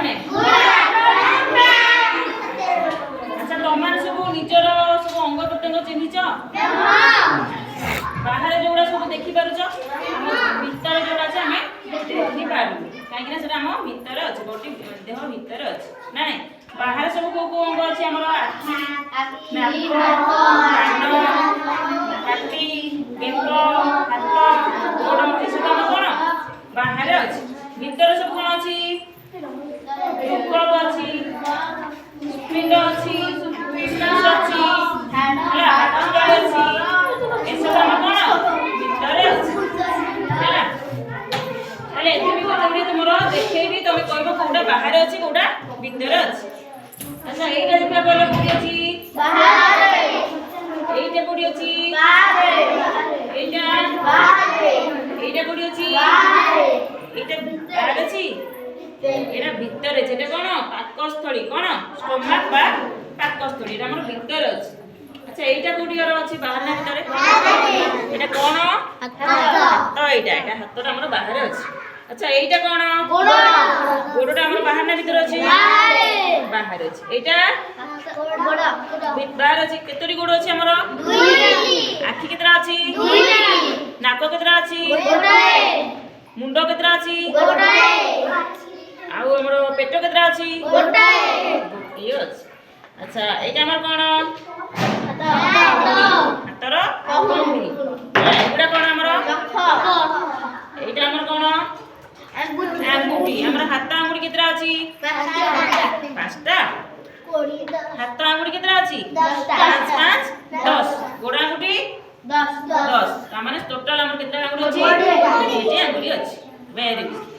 मैंने अच्छा तुम मैंने सब निजर सब अंग प्रत्यंग चिन्हिच बाहर जोड़ा सब देखि पारुछ भीतर जोड़ा छै हमें देखि पारु काहे कि सेटा हम भीतर अछि बॉडी देह भीतर अछि ना नहीं बाहर सब को अंग अछि हमर आखि नाक कान पाटी बेक हाथ गोड़ ए सब हम कोन बाहर अछि भीतर सब कोन अछि रूप अछि पिंड अछि विश्वास अछि ହେଲା ହାତ ଅଛି ଏ ସବୁ ଆମ कोन ଭିତରେ ଅଛି ହେଲା ତାହେଲେ ଏତିକି କଥା ଗୁଡିକ ତୁମର ଦେଖେଇବି ତମେ କହିବ କୋଉଟା ବାହାରେ ଅଛି କୋଉଟା ଭିତରେ ଅଛି ଆଚ୍ଛା ଏଇଟା ଦେଖିବା କହିଲ କୋଉଠି ଅଛି ବାହାରେ ଏଇଟା କୋଉଠି ଅଛି ବାହାରେ ଏଇଟା ବାହାରେ ଏଇଟା କୋଉଠି ଅଛି ବାହାରେ ଏଇଟା ବାହାରେ ଅଛି ଏଟା ଭିତରେ ଅଛି ଏଟା कोन ପାକସ୍ଥଳୀ कोन ଷ୍ଟୋମାକ୍ বা ପାକସ୍ଥଳୀ এটা ଆମର ଭିତରେ ଅଛି अच्छा एटा कोठी घर अछि बाहर ना भीतर एटा कोन हाथ एटा एटा हाथटा हमर बाहर अछि अच्छा एटा कोन गोड़ गोड़टा हमर बाहर ना भीतर अछि बाहर अछि एटा गोड़ बाहर अछि केतरी गोड़ अछि हमर दुई आखि केतरा अछि दुई नाक केतरा अछि गोटाए मुंड केतरा अछि गोटाए आउ हमर पेट केतरा अछि गोटाए गोटिए अछि अच्छा एटा हमर कोन हातर अंगुली एगुडा कोन हमर एटा हमर कोन अंगुठी हमर हाथ अंगुठी केतरा अछि पाँचटा हाथ अंगुठी केतरा अछि 10 5 10 गोड़ अंगुठी 10 10 माने टोटल हमर केतरा अंगुठी अछि 20 अंगुठी अछि वेरी गुड।